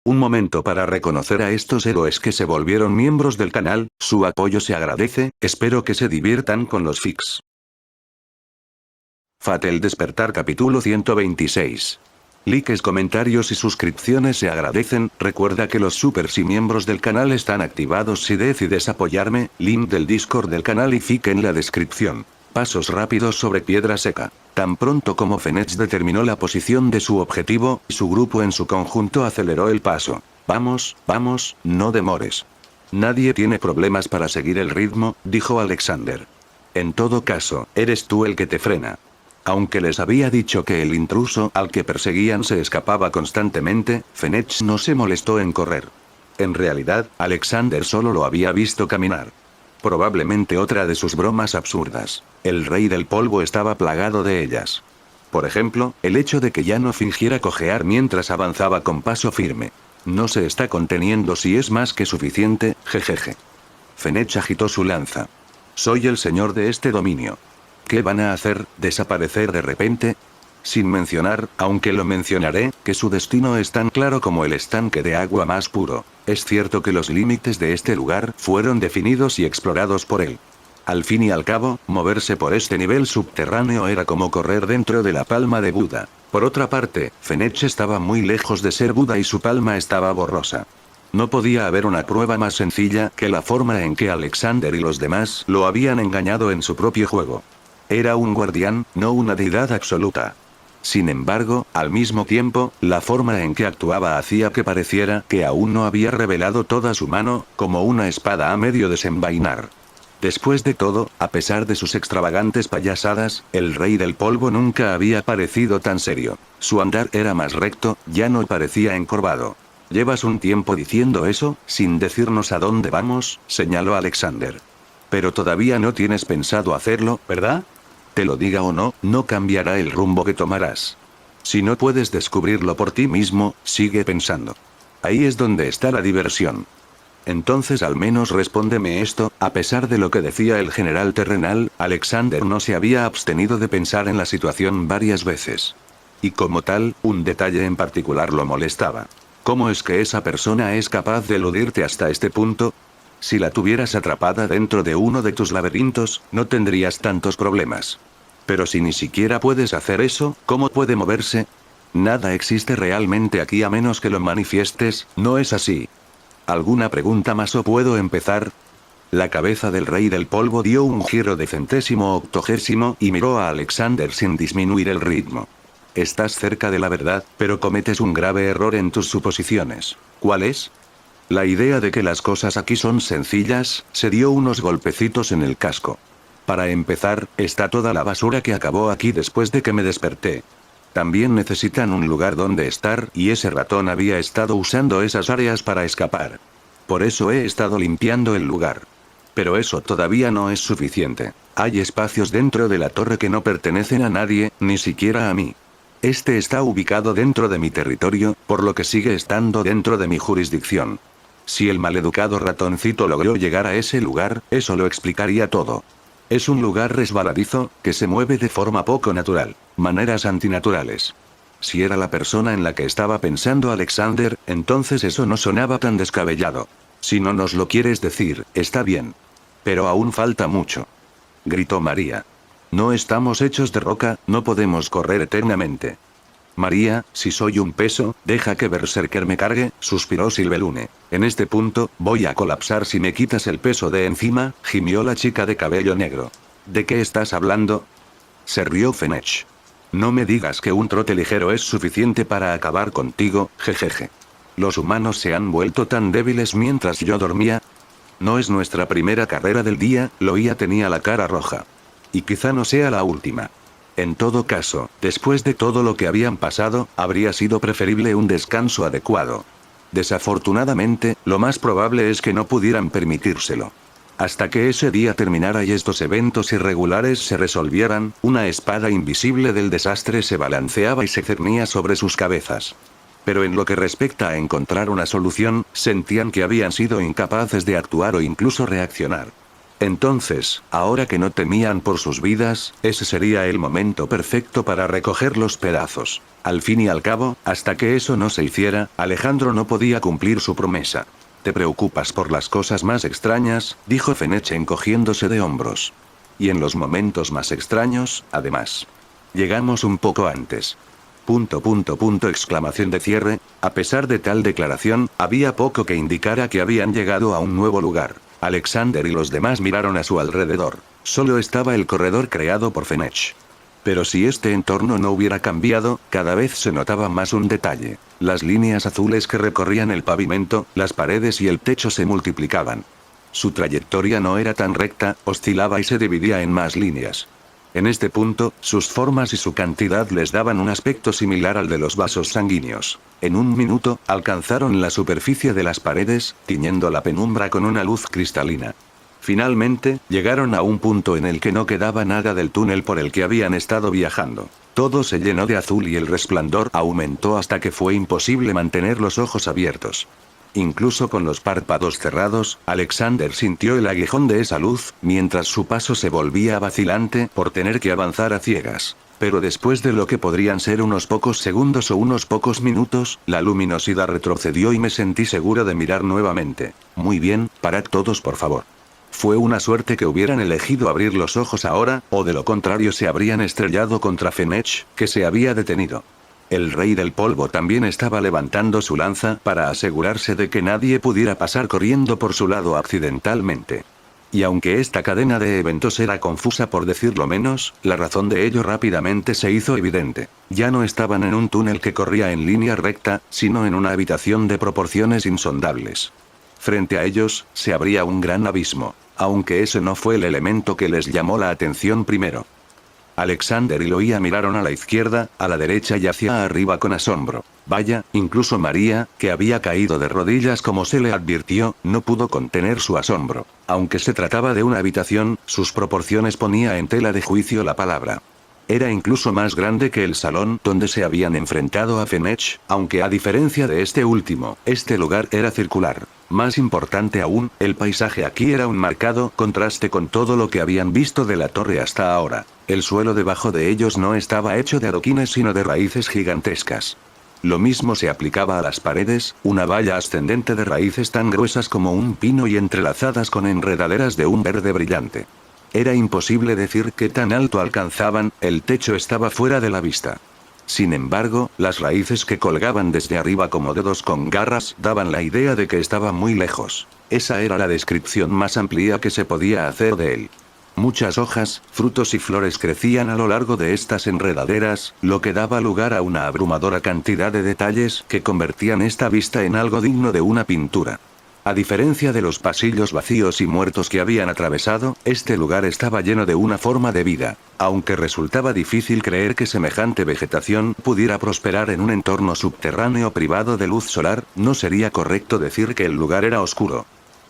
Un momento para reconocer a estos héroes que se volvieron miembros del canal, su apoyo se agradece, espero que se diviertan con los fics. Fate el despertar capítulo 126. Likes, comentarios y suscripciones se agradecen, recuerda que los supers y miembros del canal están activados si decides apoyarme, link del Discord del canal y fic en la descripción. Pasos rápidos sobre piedra seca. Tan pronto como Fenech determinó la posición de su objetivo, su grupo en su conjunto aceleró el paso. Vamos, vamos, no demores. Nadie tiene problemas para seguir el ritmo, dijo Alexander. En todo caso, eres tú el que te frena. Aunque les había dicho que el intruso al que perseguían se escapaba constantemente, Fenech no se molestó en correr. En realidad, Alexander solo lo había visto caminar. Probablemente otra de sus bromas absurdas. El rey del polvo estaba plagado de ellas. Por ejemplo, el hecho de que ya no fingiera cojear mientras avanzaba con paso firme. No se está conteniendo si es más que suficiente, jejeje. Fenech agitó su lanza. Soy el señor de este dominio. ¿Qué van a hacer, desaparecer de repente? Sin mencionar, aunque lo mencionaré, que su destino es tan claro como el estanque de agua más puro. Es cierto que los límites de este lugar fueron definidos y explorados por él. Al fin y al cabo, moverse por este nivel subterráneo era como correr dentro de la palma de Buda. Por otra parte, Fenech estaba muy lejos de ser Buda y su palma estaba borrosa. No podía haber una prueba más sencilla que la forma en que Alexander y los demás lo habían engañado en su propio juego. Era un guardián, no una deidad absoluta. Sin embargo, al mismo tiempo, la forma en que actuaba hacía que pareciera que aún no había revelado toda su mano, como una espada a medio desenvainar. Después de todo, a pesar de sus extravagantes payasadas, el rey del polvo nunca había parecido tan serio. Su andar era más recto, ya no parecía encorvado. Llevas un tiempo diciendo eso, sin decirnos a dónde vamos, señaló Alexander. Pero todavía no tienes pensado hacerlo, ¿verdad? Te lo diga o no, no cambiará el rumbo que tomarás. Si no puedes descubrirlo por ti mismo, sigue pensando. Ahí es donde está la diversión. Entonces al menos respóndeme esto, a pesar de lo que decía el general terrenal, Alexander no se había abstenido de pensar en la situación varias veces. Y como tal, un detalle en particular lo molestaba. ¿Cómo es que esa persona es capaz de eludirte hasta este punto? Si la tuvieras atrapada dentro de uno de tus laberintos, no tendrías tantos problemas. Pero si ni siquiera puedes hacer eso, ¿cómo puede moverse? Nada existe realmente aquí a menos que lo manifiestes, ¿no es así? ¿Alguna pregunta más o puedo empezar? La cabeza del rey del polvo dio un giro de centésimo octogésimo y miró a Alexander sin disminuir el ritmo. Estás cerca de la verdad, pero cometes un grave error en tus suposiciones. ¿Cuál es? La idea de que las cosas aquí son sencillas, se dio unos golpecitos en el casco. Para empezar, está toda la basura que acabó aquí después de que me desperté. También necesitan un lugar donde estar, y ese ratón había estado usando esas áreas para escapar. Por eso he estado limpiando el lugar. Pero eso todavía no es suficiente. Hay espacios dentro de la torre que no pertenecen a nadie, ni siquiera a mí. Este está ubicado dentro de mi territorio, por lo que sigue estando dentro de mi jurisdicción. Si el maleducado ratoncito logró llegar a ese lugar, eso lo explicaría todo. Es un lugar resbaladizo, que se mueve de forma poco natural, maneras antinaturales. Si era la persona en la que estaba pensando Alexander, entonces eso no sonaba tan descabellado. Si no nos lo quieres decir, está bien. Pero aún falta mucho. Gritó María. No estamos hechos de roca, no podemos correr eternamente. María, si soy un peso, deja que Berserker me cargue, suspiró Silvelune. En este punto, voy a colapsar si me quitas el peso de encima, gimió la chica de cabello negro. ¿De qué estás hablando? Se rió Fenech. No me digas que un trote ligero es suficiente para acabar contigo, jejeje. Los humanos se han vuelto tan débiles mientras yo dormía. No es nuestra primera carrera del día, Loia tenía la cara roja. Y quizá no sea la última. En todo caso, después de todo lo que habían pasado, habría sido preferible un descanso adecuado. Desafortunadamente, lo más probable es que no pudieran permitírselo. Hasta que ese día terminara y estos eventos irregulares se resolvieran, una espada invisible del desastre se balanceaba y se cernía sobre sus cabezas. Pero en lo que respecta a encontrar una solución, sentían que habían sido incapaces de actuar o incluso reaccionar. Entonces, ahora que no temían por sus vidas, ese sería el momento perfecto para recoger los pedazos. Al fin y al cabo, hasta que eso no se hiciera, Alejandro no podía cumplir su promesa. «Te preocupas por las cosas más extrañas», dijo Fenech encogiéndose de hombros. «Y en los momentos más extraños, además. Llegamos un poco antes». Exclamación de cierre. A pesar de tal declaración, había poco que indicara que habían llegado a un nuevo lugar. Alexander y los demás miraron a su alrededor. Solo estaba el corredor creado por Fenech. Pero si este entorno no hubiera cambiado, cada vez se notaba más un detalle. Las líneas azules que recorrían el pavimento, las paredes y el techo se multiplicaban. Su trayectoria no era tan recta, oscilaba y se dividía en más líneas. En este punto, sus formas y su cantidad les daban un aspecto similar al de los vasos sanguíneos. En un minuto, alcanzaron la superficie de las paredes, tiñendo la penumbra con una luz cristalina. Finalmente, llegaron a un punto en el que no quedaba nada del túnel por el que habían estado viajando. Todo se llenó de azul y el resplandor aumentó hasta que fue imposible mantener los ojos abiertos. Incluso con los párpados cerrados, Alexander sintió el aguijón de esa luz, mientras su paso se volvía vacilante por tener que avanzar a ciegas. Pero después de lo que podrían ser unos pocos segundos o unos pocos minutos, la luminosidad retrocedió y me sentí seguro de mirar nuevamente. «Muy bien, parad todos por favor». Fue una suerte que hubieran elegido abrir los ojos ahora, o de lo contrario se habrían estrellado contra Fenech, que se había detenido. El rey del polvo también estaba levantando su lanza para asegurarse de que nadie pudiera pasar corriendo por su lado accidentalmente. Y aunque esta cadena de eventos era confusa por decirlo menos, la razón de ello rápidamente se hizo evidente. Ya no estaban en un túnel que corría en línea recta, sino en una habitación de proporciones insondables. Frente a ellos, se abría un gran abismo, aunque ese no fue el elemento que les llamó la atención primero. Alexander y Loía miraron a la izquierda, a la derecha y hacia arriba con asombro. Vaya, incluso María, que había caído de rodillas como se le advirtió, no pudo contener su asombro. Aunque se trataba de una habitación, sus proporciones ponía en tela de juicio la palabra. Era incluso más grande que el salón donde se habían enfrentado a Fenech, aunque a diferencia de este último, este lugar era circular. Más importante aún, el paisaje aquí era un marcado contraste con todo lo que habían visto de la torre hasta ahora. El suelo debajo de ellos no estaba hecho de adoquines sino de raíces gigantescas. Lo mismo se aplicaba a las paredes, una valla ascendente de raíces tan gruesas como un pino y entrelazadas con enredaderas de un verde brillante. Era imposible decir qué tan alto alcanzaban, el techo estaba fuera de la vista. Sin embargo, las raíces que colgaban desde arriba como dedos con garras daban la idea de que estaba muy lejos. Esa era la descripción más amplia que se podía hacer de él. Muchas hojas, frutos y flores crecían a lo largo de estas enredaderas, lo que daba lugar a una abrumadora cantidad de detalles que convertían esta vista en algo digno de una pintura. A diferencia de los pasillos vacíos y muertos que habían atravesado, este lugar estaba lleno de una forma de vida. Aunque resultaba difícil creer que semejante vegetación pudiera prosperar en un entorno subterráneo privado de luz solar, no sería correcto decir que el lugar era oscuro.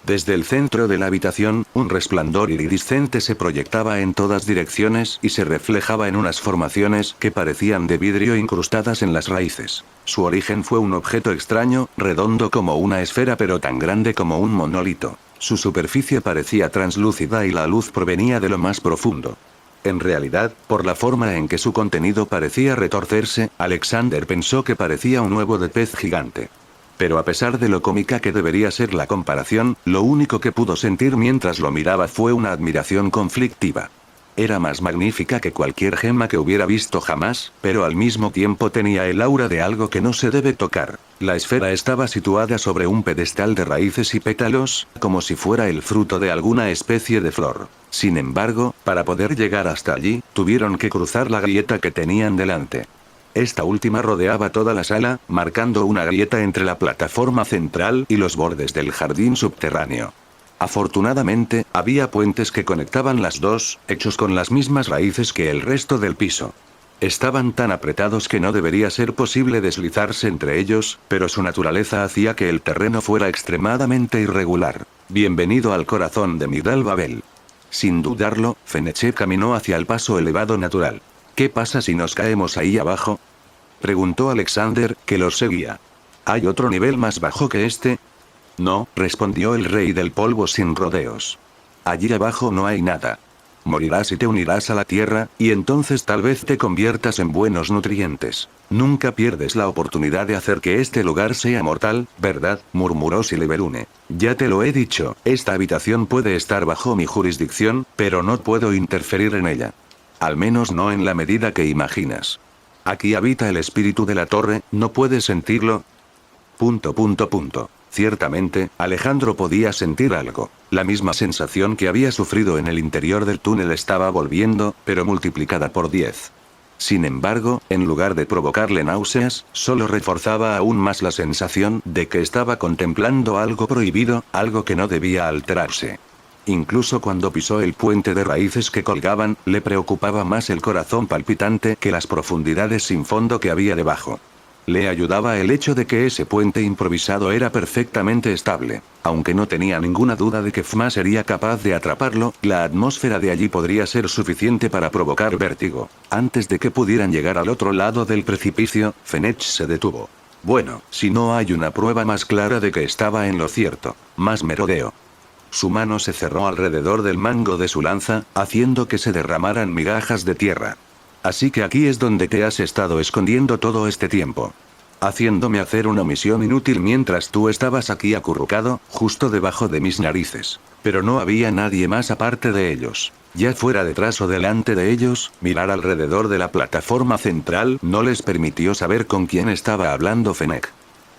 Desde el centro de la habitación, un resplandor iridiscente se proyectaba en todas direcciones y se reflejaba en unas formaciones que parecían de vidrio incrustadas en las raíces. Su origen fue un objeto extraño, redondo como una esfera pero tan grande como un monolito. Su superficie parecía translúcida y la luz provenía de lo más profundo. En realidad, por la forma en que su contenido parecía retorcerse, Alexander pensó que parecía un huevo de pez gigante. Pero a pesar de lo cómica que debería ser la comparación, lo único que pudo sentir mientras lo miraba fue una admiración conflictiva. Era más magnífica que cualquier gema que hubiera visto jamás, pero al mismo tiempo tenía el aura de algo que no se debe tocar. La esfera estaba situada sobre un pedestal de raíces y pétalos, como si fuera el fruto de alguna especie de flor. Sin embargo, para poder llegar hasta allí, tuvieron que cruzar la grieta que tenían delante. Esta última rodeaba toda la sala, marcando una grieta entre la plataforma central y los bordes del jardín subterráneo. Afortunadamente, había puentes que conectaban las dos, hechos con las mismas raíces que el resto del piso. Estaban tan apretados que no debería ser posible deslizarse entre ellos, pero su naturaleza hacía que el terreno fuera extremadamente irregular. Bienvenido al corazón de Migdal Babel. Sin dudarlo, Fenech caminó hacia el paso elevado natural. ¿Qué pasa si nos caemos ahí abajo?, preguntó Alexander, que los seguía. ¿Hay otro nivel más bajo que este? No, respondió el rey del polvo sin rodeos. Allí abajo no hay nada. Morirás y te unirás a la tierra, y entonces tal vez te conviertas en buenos nutrientes. Nunca pierdes la oportunidad de hacer que este lugar sea mortal, ¿verdad?, murmuró Silverune. Ya te lo he dicho, esta habitación puede estar bajo mi jurisdicción, pero no puedo interferir en ella. Al menos no en la medida que imaginas. Aquí habita el espíritu de la torre, ¿no puedes sentirlo? ... Ciertamente, Alejandro podía sentir algo. La misma sensación que había sufrido en el interior del túnel estaba volviendo, pero multiplicada por 10. Sin embargo, en lugar de provocarle náuseas, solo reforzaba aún más la sensación de que estaba contemplando algo prohibido, algo que no debía alterarse. Incluso cuando pisó el puente de raíces que colgaban, le preocupaba más el corazón palpitante que las profundidades sin fondo que había debajo. Le ayudaba el hecho de que ese puente improvisado era perfectamente estable. Aunque no tenía ninguna duda de que Fma sería capaz de atraparlo, la atmósfera de allí podría ser suficiente para provocar vértigo. Antes de que pudieran llegar al otro lado del precipicio, Fenech se detuvo. Bueno, si no hay una prueba más clara de que estaba en lo cierto. Más merodeo. Su mano se cerró alrededor del mango de su lanza, haciendo que se derramaran migajas de tierra. Así que aquí es donde te has estado escondiendo todo este tiempo. Haciéndome hacer una misión inútil mientras tú estabas aquí acurrucado, justo debajo de mis narices. Pero no había nadie más aparte de ellos. Ya fuera detrás o delante de ellos, mirar alrededor de la plataforma central no les permitió saber con quién estaba hablando Fennec.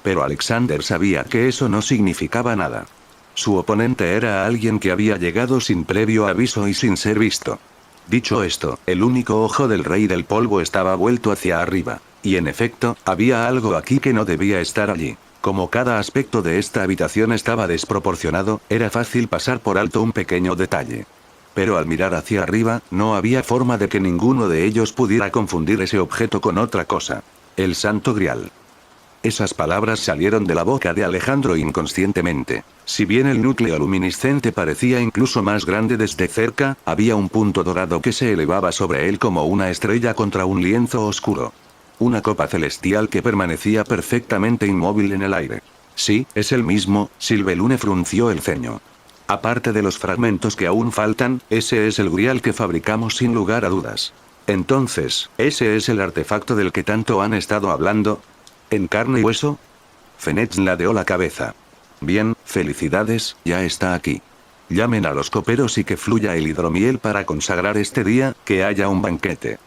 Pero Alexander sabía que eso no significaba nada. Su oponente era alguien que había llegado sin previo aviso y sin ser visto. Dicho esto, el único ojo del Rey del Polvo estaba vuelto hacia arriba. Y en efecto, había algo aquí que no debía estar allí. Como cada aspecto de esta habitación estaba desproporcionado, era fácil pasar por alto un pequeño detalle. Pero al mirar hacia arriba, no había forma de que ninguno de ellos pudiera confundir ese objeto con otra cosa. El Santo Grial. Esas palabras salieron de la boca de Alejandro inconscientemente. Si bien el núcleo luminiscente parecía incluso más grande desde cerca, había un punto dorado que se elevaba sobre él como una estrella contra un lienzo oscuro. Una copa celestial que permanecía perfectamente inmóvil en el aire. Sí, es el mismo, Silverune frunció el ceño. Aparte de los fragmentos que aún faltan, ese es el Grial que fabricamos sin lugar a dudas. Entonces, ¿ese es el artefacto del que tanto han estado hablando? ¿En carne y hueso? Fenech ladeó la cabeza. Bien, felicidades, ya está aquí. Llamen a los coperos y que fluya el hidromiel para consagrar este día, que haya un banquete.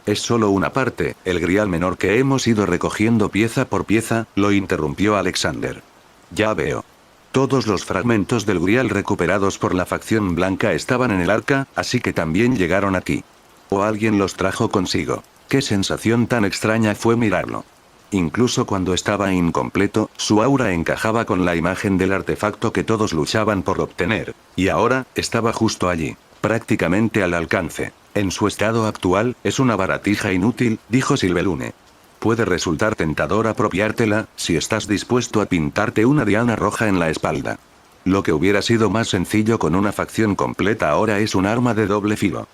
Es solo una parte, el Grial menor que hemos ido recogiendo pieza por pieza, lo interrumpió Alexander. Ya veo. Todos los fragmentos del Grial recuperados por la facción blanca estaban en el arca, así que también llegaron aquí. O alguien los trajo consigo. Qué sensación tan extraña fue mirarlo. Incluso cuando estaba incompleto, su aura encajaba con la imagen del artefacto que todos luchaban por obtener. Y ahora, estaba justo allí, prácticamente al alcance. En su estado actual, es una baratija inútil, dijo Silverune. Puede resultar tentador apropiártela, si estás dispuesto a pintarte una diana roja en la espalda. Lo que hubiera sido más sencillo con una facción completa ahora es un arma de doble filo.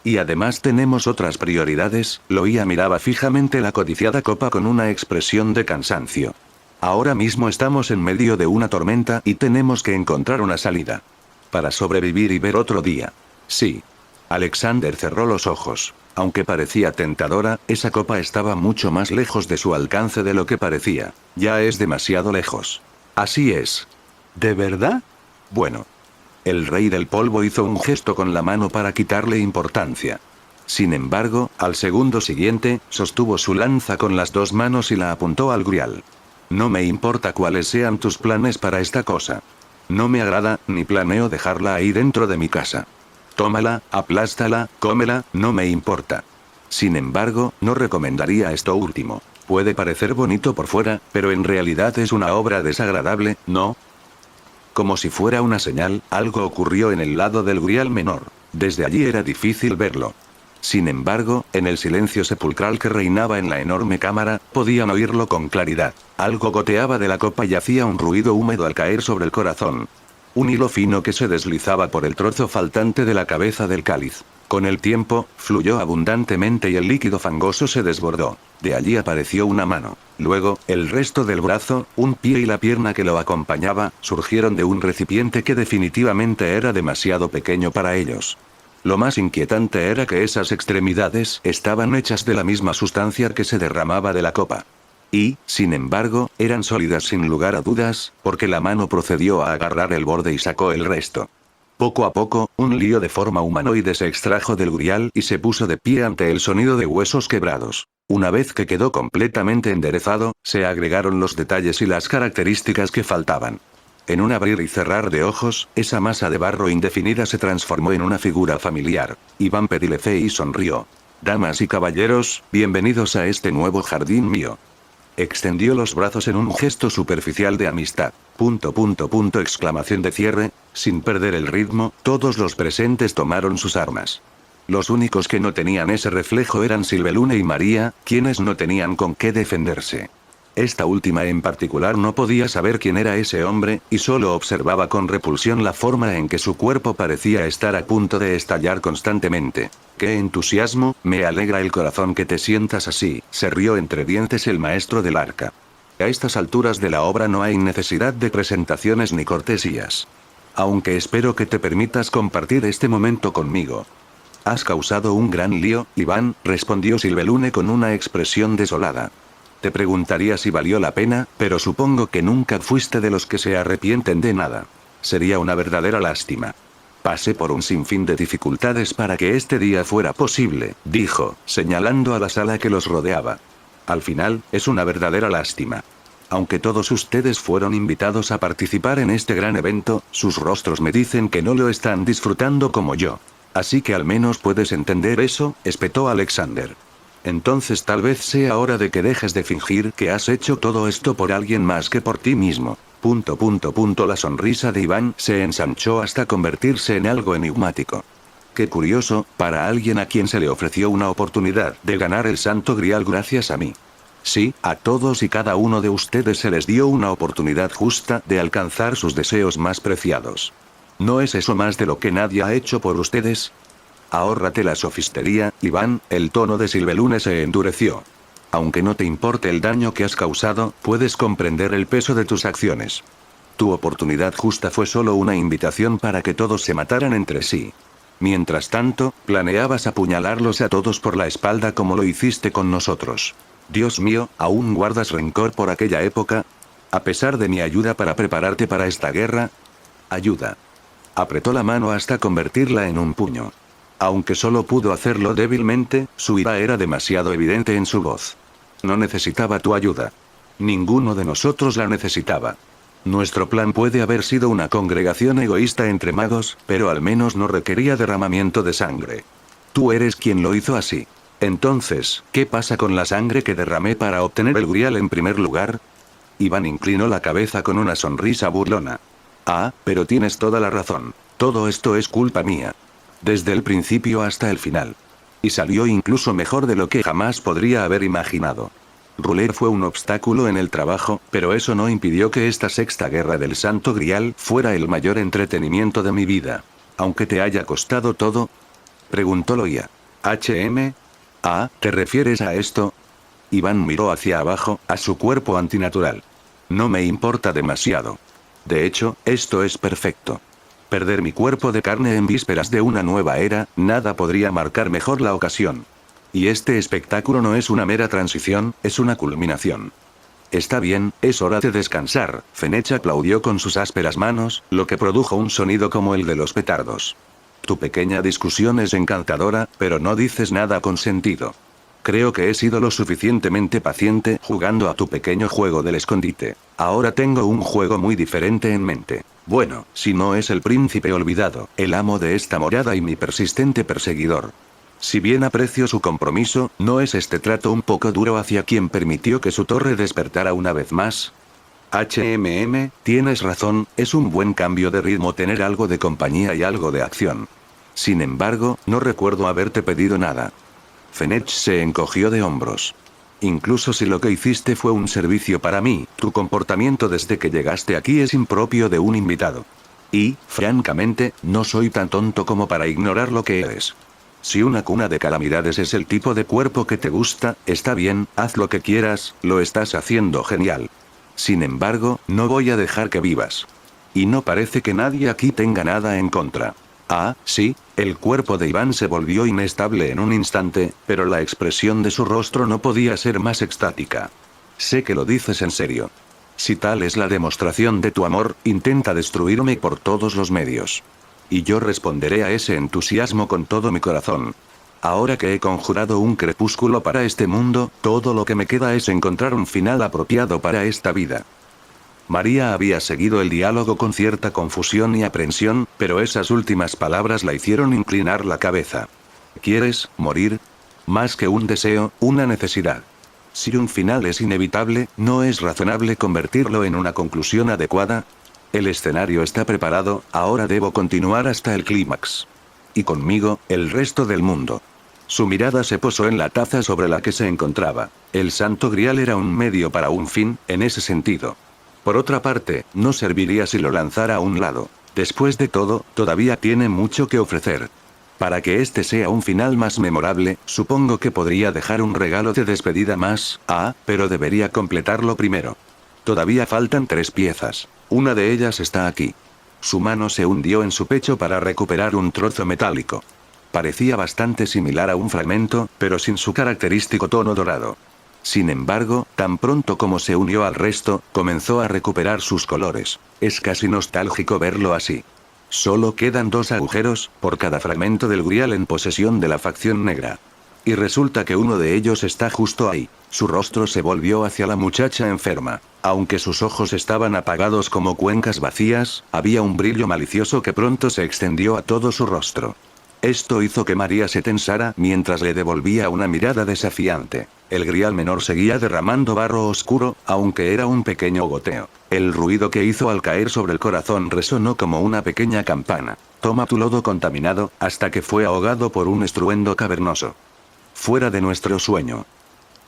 Y además tenemos otras prioridades, Loia miraba fijamente la codiciada copa con una expresión de cansancio. Ahora mismo estamos en medio de una tormenta y tenemos que encontrar una salida. Para sobrevivir y ver otro día. Sí. Alexander cerró los ojos. Aunque parecía tentadora, esa copa estaba mucho más lejos de su alcance de lo que parecía. Ya es demasiado lejos. Así es. ¿De verdad? Bueno. El Rey del Polvo hizo un gesto con la mano para quitarle importancia. Sin embargo, al segundo siguiente, sostuvo su lanza con las dos manos y la apuntó al Grial. No me importa cuáles sean tus planes para esta cosa. No me agrada, ni planeo dejarla ahí dentro de mi casa. Tómala, aplástala, cómela, no me importa. Sin embargo, no recomendaría esto último. Puede parecer bonito por fuera, pero en realidad es una obra desagradable, ¿no? Como si fuera una señal, algo ocurrió en el lado del Grial menor. Desde allí era difícil verlo. Sin embargo, en el silencio sepulcral que reinaba en la enorme cámara, podían oírlo con claridad. Algo goteaba de la copa y hacía un ruido húmedo al caer sobre el corazón. Un hilo fino que se deslizaba por el trozo faltante de la cabeza del cáliz. Con el tiempo, fluyó abundantemente y el líquido fangoso se desbordó. De allí apareció una mano. Luego, el resto del brazo, un pie y la pierna que lo acompañaba, surgieron de un recipiente que definitivamente era demasiado pequeño para ellos. Lo más inquietante era que esas extremidades estaban hechas de la misma sustancia que se derramaba de la copa. Y, sin embargo, eran sólidas sin lugar a dudas, porque la mano procedió a agarrar el borde y sacó el resto. Poco a poco, un lío de forma humanoide se extrajo del grial y se puso de pie ante el sonido de huesos quebrados. Una vez que quedó completamente enderezado, se agregaron los detalles y las características que faltaban. En un abrir y cerrar de ojos, esa masa de barro indefinida se transformó en una figura familiar. Iván Pedilefei sonrió. Damas y caballeros, bienvenidos a este nuevo jardín mío. Extendió los brazos en un gesto superficial de amistad. Exclamación de cierre. Sin perder el ritmo, todos los presentes tomaron sus armas. Los únicos que no tenían ese reflejo eran Silvelune y María, quienes no tenían con qué defenderse. Esta última en particular no podía saber quién era ese hombre, y solo observaba con repulsión la forma en que su cuerpo parecía estar a punto de estallar constantemente. ¡Qué entusiasmo! Me alegra el corazón que te sientas así, se rió entre dientes el maestro del arca. A estas alturas de la obra no hay necesidad de presentaciones ni cortesías. Aunque espero que te permitas compartir este momento conmigo. Has causado un gran lío, Iván, respondió Silvelune con una expresión desolada. Te preguntaría si valió la pena, pero supongo que nunca fuiste de los que se arrepienten de nada. Sería una verdadera lástima. Pasé por un sinfín de dificultades para que este día fuera posible, dijo, señalando a la sala que los rodeaba. Al final, es una verdadera lástima. Aunque todos ustedes fueron invitados a participar en este gran evento, sus rostros me dicen que no lo están disfrutando como yo. Así que al menos puedes entender eso, espetó Alexander. Entonces tal vez sea hora de que dejes de fingir que has hecho todo esto por alguien más que por ti mismo. La sonrisa de Iván se ensanchó hasta convertirse en algo enigmático. Qué curioso, para alguien a quien se le ofreció una oportunidad de ganar el Santo Grial gracias a mí. Sí, a todos y cada uno de ustedes se les dio una oportunidad justa de alcanzar sus deseos más preciados. ¿No es eso más de lo que nadie ha hecho por ustedes? Ahórrate la sofistería, Iván, el tono de Silvelune se endureció. Aunque no te importe el daño que has causado, puedes comprender el peso de tus acciones. Tu oportunidad justa fue solo una invitación para que todos se mataran entre sí. Mientras tanto, planeabas apuñalarlos a todos por la espalda como lo hiciste con nosotros. Dios mío, ¿aún guardas rencor por aquella época? A pesar de mi ayuda para prepararte para esta guerra. Ayuda. Apretó la mano hasta convertirla en un puño. Aunque solo pudo hacerlo débilmente, su ira era demasiado evidente en su voz. No necesitaba tu ayuda. Ninguno de nosotros la necesitaba. Nuestro plan puede haber sido una congregación egoísta entre magos, pero al menos no requería derramamiento de sangre. Tú eres quien lo hizo así. Entonces, ¿qué pasa con la sangre que derramé para obtener el Grial en primer lugar? Iván inclinó la cabeza con una sonrisa burlona. Ah, pero tienes toda la razón. Todo esto es culpa mía. Desde el principio hasta el final. Y salió incluso mejor de lo que jamás podría haber imaginado. Ruler fue un obstáculo en el trabajo, pero eso no impidió que esta sexta guerra del Santo Grial fuera el mayor entretenimiento de mi vida. Aunque te haya costado todo, preguntó Loia. ¿HM? Ah, ¿te refieres a esto? Iván miró hacia abajo, a su cuerpo antinatural. No me importa demasiado. De hecho, esto es perfecto. Perder mi cuerpo de carne en vísperas de una nueva era, nada podría marcar mejor la ocasión. Y este espectáculo no es una mera transición, es una culminación. Está bien, es hora de descansar. Fenech aplaudió con sus ásperas manos, lo que produjo un sonido como el de los petardos. Tu pequeña discusión es encantadora, pero no dices nada con sentido. Creo que he sido lo suficientemente paciente jugando a tu pequeño juego del escondite. Ahora tengo un juego muy diferente en mente. Bueno, si no es el príncipe olvidado, el amo de esta morada y mi persistente perseguidor. Si bien aprecio su compromiso, ¿no es este trato un poco duro hacia quien permitió que su torre despertara una vez más? Tienes razón, es un buen cambio de ritmo tener algo de compañía y algo de acción. Sin embargo, no recuerdo haberte pedido nada. Fenech se encogió de hombros. Incluso si lo que hiciste fue un servicio para mí, tu comportamiento desde que llegaste aquí es impropio de un invitado. Y, francamente, no soy tan tonto como para ignorar lo que eres. Si una cuna de calamidades es el tipo de cuerpo que te gusta, está bien, haz lo que quieras, lo estás haciendo genial. Sin embargo, no voy a dejar que vivas. Y no parece que nadie aquí tenga nada en contra. Ah, sí, el cuerpo de Iván se volvió inestable en un instante, pero la expresión de su rostro no podía ser más extática. Sé que lo dices en serio. Si tal es la demostración de tu amor, intenta destruirme por todos los medios. Y yo responderé a ese entusiasmo con todo mi corazón. Ahora que he conjurado un crepúsculo para este mundo, todo lo que me queda es encontrar un final apropiado para esta vida. María había seguido el diálogo con cierta confusión y aprensión, pero esas últimas palabras la hicieron inclinar la cabeza. ¿Quieres morir? Más que un deseo, una necesidad. Si un final es inevitable, ¿no es razonable convertirlo en una conclusión adecuada? El escenario está preparado, ahora debo continuar hasta el clímax. Y conmigo, el resto del mundo. Su mirada se posó en la taza sobre la que se encontraba. El Santo Grial era un medio para un fin, en ese sentido. Por otra parte, no serviría si lo lanzara a un lado. Después de todo, todavía tiene mucho que ofrecer. Para que este sea un final más memorable, supongo que podría dejar un regalo de despedida más, pero debería completarlo primero. Todavía faltan 3 piezas. Una de ellas está aquí. Su mano se hundió en su pecho para recuperar un trozo metálico. Parecía bastante similar a un fragmento, pero sin su característico tono dorado. Sin embargo, tan pronto como se unió al resto, comenzó a recuperar sus colores. Es casi nostálgico verlo así. Solo quedan 2 agujeros, por cada fragmento del Grial en posesión de la facción negra. Y resulta que uno de ellos está justo ahí. Su rostro se volvió hacia la muchacha enferma. Aunque sus ojos estaban apagados como cuencas vacías, había un brillo malicioso que pronto se extendió a todo su rostro. Esto hizo que María se tensara mientras le devolvía una mirada desafiante. El Grial menor seguía derramando barro oscuro, aunque era un pequeño goteo. El ruido que hizo al caer sobre el corazón resonó como una pequeña campana. Toma tu lodo contaminado, hasta que fue ahogado por un estruendo cavernoso. Fuera de nuestro sueño.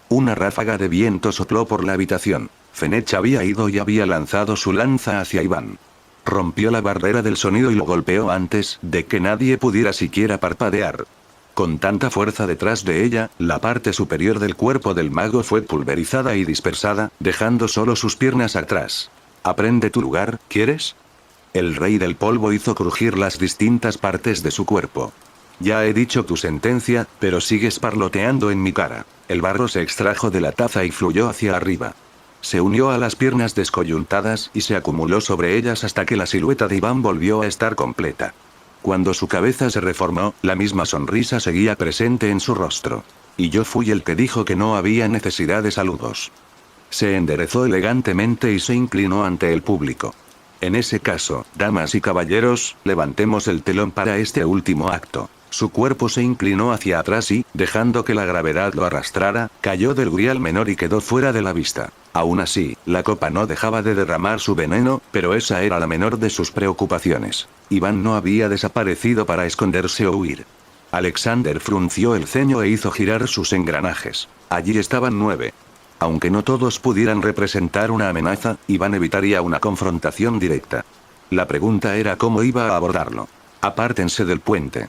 Una ráfaga de viento sopló por la habitación. Fenech había ido y había lanzado su lanza hacia Iván. Rompió la barrera del sonido y lo golpeó antes de que nadie pudiera siquiera parpadear. Con tanta fuerza detrás de ella, la parte superior del cuerpo del mago fue pulverizada y dispersada, dejando solo sus piernas atrás. «Aprende tu lugar, ¿quieres?». El rey del polvo hizo crujir las distintas partes de su cuerpo. «Ya he dicho tu sentencia, pero sigues parloteando en mi cara». El barro se extrajo de la taza y fluyó hacia arriba. Se unió a las piernas descoyuntadas y se acumuló sobre ellas hasta que la silueta de Iván volvió a estar completa. Cuando su cabeza se reformó, la misma sonrisa seguía presente en su rostro. Y yo fui el que dijo que no había necesidad de saludos. Se enderezó elegantemente y se inclinó ante el público. En ese caso, damas y caballeros, levantemos el telón para este último acto. Su cuerpo se inclinó hacia atrás y, dejando que la gravedad lo arrastrara, cayó del Grial menor y quedó fuera de la vista. Aún así, la copa no dejaba de derramar su veneno, pero esa era la menor de sus preocupaciones. Iván no había desaparecido para esconderse o huir. Alexander frunció el ceño e hizo girar sus engranajes. Allí estaban 9. Aunque no todos pudieran representar una amenaza, Iván evitaría una confrontación directa. La pregunta era cómo iba a abordarlo. Apártense del puente.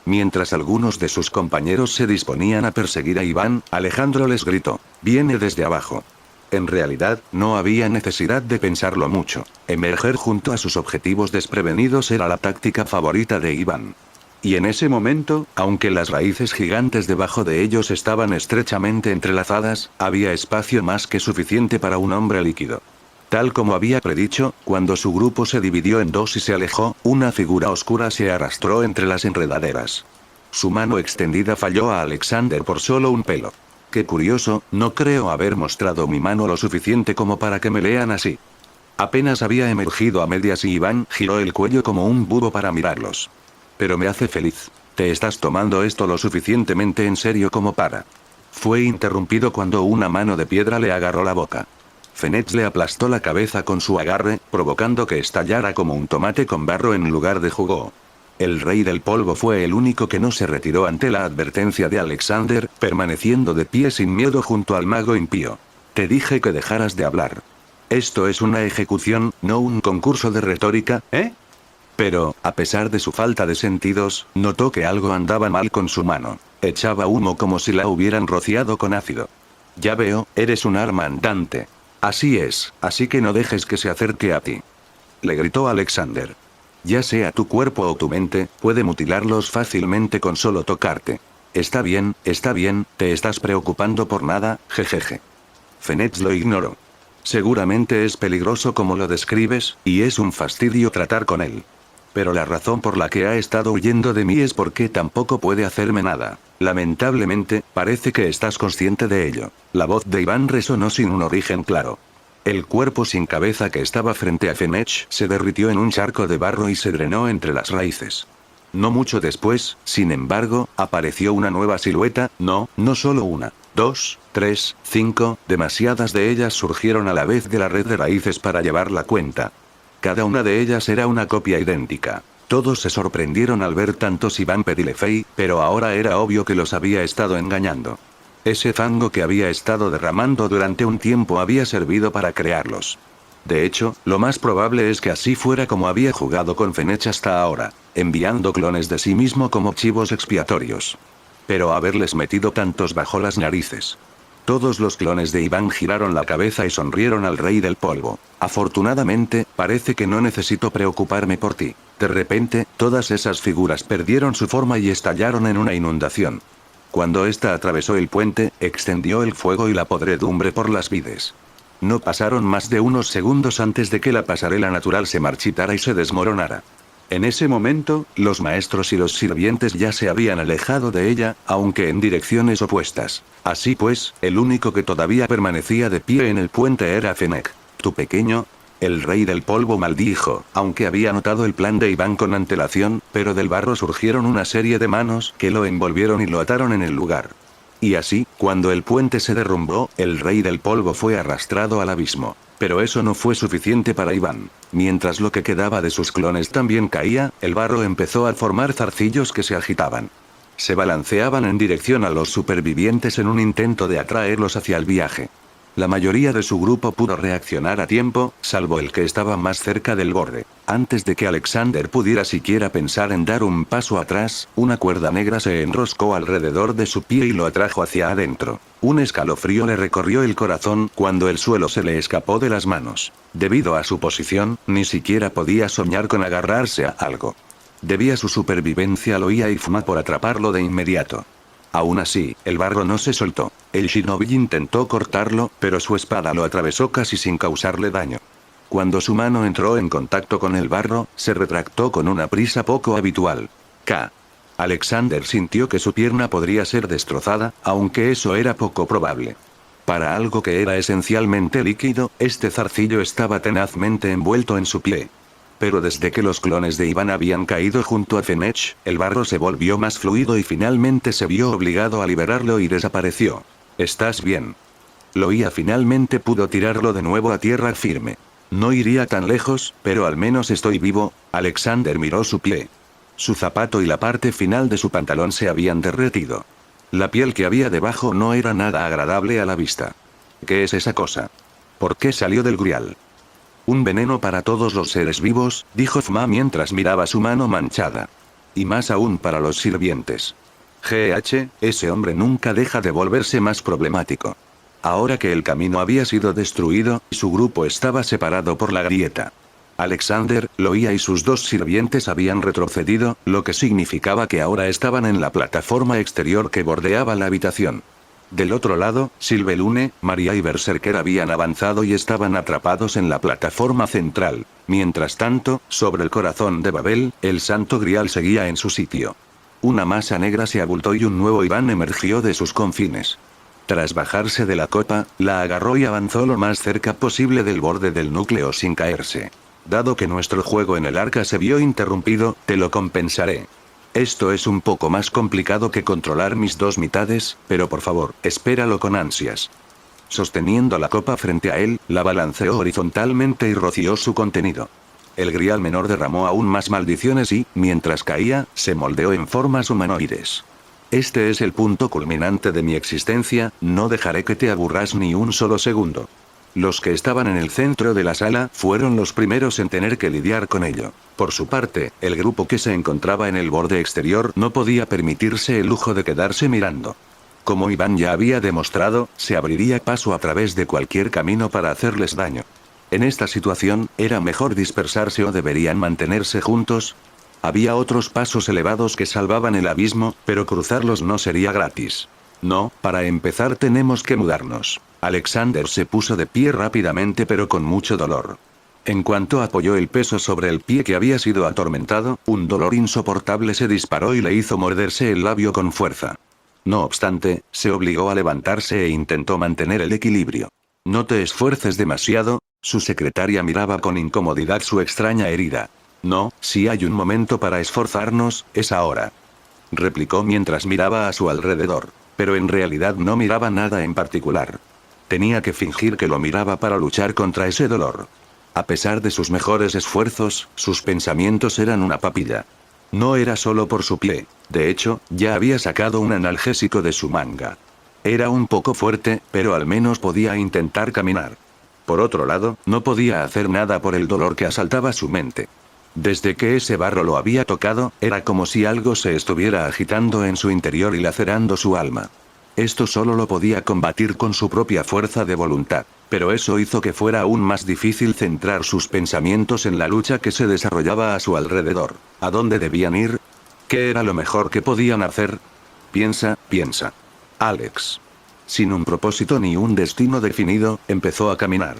Mientras algunos de sus compañeros se disponían a perseguir a Iván, Alejandro les gritó: «Viene desde abajo». En realidad, no había necesidad de pensarlo mucho. Emerger junto a sus objetivos desprevenidos era la táctica favorita de Iván. Y en ese momento, aunque las raíces gigantes debajo de ellos estaban estrechamente entrelazadas, había espacio más que suficiente para un hombre líquido. Tal como había predicho, cuando su grupo se dividió en 2 y se alejó, una figura oscura se arrastró entre las enredaderas. Su mano extendida falló a Alexander por solo un pelo. Qué curioso, no creo haber mostrado mi mano lo suficiente como para que me lean así. Apenas había emergido a medias y Iván giró el cuello como un búho para mirarlos. Pero me hace feliz. ¿Te estás tomando esto lo suficientemente en serio como para? Fue interrumpido cuando una mano de piedra le agarró la boca. Fenech le aplastó la cabeza con su agarre, provocando que estallara como un tomate con barro en lugar de jugo. El rey del polvo fue el único que no se retiró ante la advertencia de Alexander, permaneciendo de pie sin miedo junto al mago impío. Te dije que dejaras de hablar. Esto es una ejecución, no un concurso de retórica, ¿eh? Pero, a pesar de su falta de sentidos, notó que algo andaba mal con su mano. Echaba humo como si la hubieran rociado con ácido. Ya veo, eres un arma andante. Así es, así que no dejes que se acerque a ti. Le gritó Alexander. Ya sea tu cuerpo o tu mente, puede mutilarlos fácilmente con solo tocarte. Está bien, te estás preocupando por nada, jejeje. Fenech lo ignoró. Seguramente es peligroso como lo describes, y es un fastidio tratar con él. Pero la razón por la que ha estado huyendo de mí es porque tampoco puede hacerme nada. Lamentablemente, parece que estás consciente de ello. La voz de Iván resonó sin un origen claro. El cuerpo sin cabeza que estaba frente a Fenech se derritió en un charco de barro y se drenó entre las raíces. No mucho después, sin embargo, apareció una nueva silueta, no solo una, 2, 3, 5, demasiadas de ellas surgieron a la vez de la red de raíces para llevar la cuenta. Cada una de ellas era una copia idéntica. Todos se sorprendieron al ver tantos Iván Pedilefei, pero ahora era obvio que los había estado engañando. Ese fango que había estado derramando durante un tiempo había servido para crearlos. De hecho, lo más probable es que así fuera como había jugado con Fenech hasta ahora, enviando clones de sí mismo como chivos expiatorios. Pero haberles metido tantos bajo las narices. Todos los clones de Iván giraron la cabeza y sonrieron al rey del polvo. Afortunadamente, parece que no necesito preocuparme por ti. De repente, todas esas figuras perdieron su forma y estallaron en una inundación. Cuando ésta atravesó el puente, extendió el fuego y la podredumbre por las vides. No pasaron más de unos segundos antes de que la pasarela natural se marchitara y se desmoronara. En ese momento, los maestros y los sirvientes ya se habían alejado de ella, aunque en direcciones opuestas. Así pues, el único que todavía permanecía de pie en el puente era Fenech. Tu pequeño... El rey del polvo maldijo, aunque había notado el plan de Iván con antelación, pero del barro surgieron una serie de manos que lo envolvieron y lo ataron en el lugar. Y así, cuando el puente se derrumbó, el rey del polvo fue arrastrado al abismo. Pero eso no fue suficiente para Iván. Mientras lo que quedaba de sus clones también caía, el barro empezó a formar zarcillos que se agitaban. Se balanceaban en dirección a los supervivientes en un intento de atraerlos hacia el viaje. La mayoría de su grupo pudo reaccionar a tiempo, salvo el que estaba más cerca del borde. Antes de que Alexander pudiera siquiera pensar en dar un paso atrás, una cuerda negra se enroscó alrededor de su pie y lo atrajo hacia adentro. Un escalofrío le recorrió el corazón cuando el suelo se le escapó de las manos. Debido a su posición, ni siquiera podía soñar con agarrarse a algo. Debía su supervivencia a Loia y Fuma por atraparlo de inmediato. Aún así, el barro no se soltó. El shinobi intentó cortarlo, pero su espada lo atravesó casi sin causarle daño. Cuando su mano entró en contacto con el barro, se retractó con una prisa poco habitual. Alexander sintió que su pierna podría ser destrozada, aunque eso era poco probable. Para algo que era esencialmente líquido, este zarcillo estaba tenazmente envuelto en su pie. Pero desde que los clones de Iván habían caído junto a Fenech, el barro se volvió más fluido y finalmente se vio obligado a liberarlo y desapareció. ¿Estás bien? Loia finalmente pudo tirarlo de nuevo a tierra firme. No iría tan lejos, pero al menos estoy vivo. Alexander miró su pie. Su zapato y la parte final de su pantalón se habían derretido. La piel que había debajo no era nada agradable a la vista. ¿Qué es esa cosa? ¿Por qué salió del grial? Un veneno para todos los seres vivos, dijo Fma mientras miraba su mano manchada. Y más aún para los sirvientes. Ese hombre nunca deja de volverse más problemático. Ahora que el camino había sido destruido, su grupo estaba separado por la grieta. Alexander, Loia y sus dos sirvientes habían retrocedido, lo que significaba que ahora estaban en la plataforma exterior que bordeaba la habitación. Del otro lado, Silvelune, Maria y Berserker habían avanzado y estaban atrapados en la plataforma central. Mientras tanto, sobre el corazón de Babel, el Santo Grial seguía en su sitio. Una masa negra se abultó y un nuevo Iván emergió de sus confines. Tras bajarse de la copa, la agarró y avanzó lo más cerca posible del borde del núcleo sin caerse. Dado que nuestro juego en el arca se vio interrumpido, te lo compensaré. Esto es un poco más complicado que controlar mis dos mitades, pero por favor, espéralo con ansias. Sosteniendo la copa frente a él, la balanceó horizontalmente y roció su contenido. El grial menor derramó aún más maldiciones y, mientras caía, se moldeó en formas humanoides. Este es el punto culminante de mi existencia, no dejaré que te aburras ni un solo segundo. Los que estaban en el centro de la sala fueron los primeros en tener que lidiar con ello. Por su parte, el grupo que se encontraba en el borde exterior no podía permitirse el lujo de quedarse mirando. Como Iván ya había demostrado, se abriría paso a través de cualquier camino para hacerles daño. En esta situación, ¿era mejor dispersarse o deberían mantenerse juntos? Había otros pasos elevados que salvaban el abismo, pero cruzarlos no sería gratis. No, para empezar tenemos que mudarnos. Alexander se puso de pie rápidamente pero con mucho dolor. En cuanto apoyó el peso sobre el pie que había sido atormentado, un dolor insoportable se disparó y le hizo morderse el labio con fuerza. No obstante, se obligó a levantarse e intentó mantener el equilibrio. No te esfuerces demasiado, su secretaria miraba con incomodidad su extraña herida. No, si hay un momento para esforzarnos, es ahora. Replicó mientras miraba a su alrededor. Pero en realidad no miraba nada en particular. Tenía que fingir que lo miraba para luchar contra ese dolor. A pesar de sus mejores esfuerzos, sus pensamientos eran una papilla. No era solo por su pie. De hecho, ya había sacado un analgésico de su manga. Era un poco fuerte, pero al menos podía intentar caminar. Por otro lado, no podía hacer nada por el dolor que asaltaba su mente. Desde que ese barro lo había tocado, era como si algo se estuviera agitando en su interior y lacerando su alma. Esto solo lo podía combatir con su propia fuerza de voluntad, pero eso hizo que fuera aún más difícil centrar sus pensamientos en la lucha que se desarrollaba a su alrededor. ¿A dónde debían ir? ¿Qué era lo mejor que podían hacer? Piensa. Alex. Sin un propósito ni un destino definido, empezó a caminar.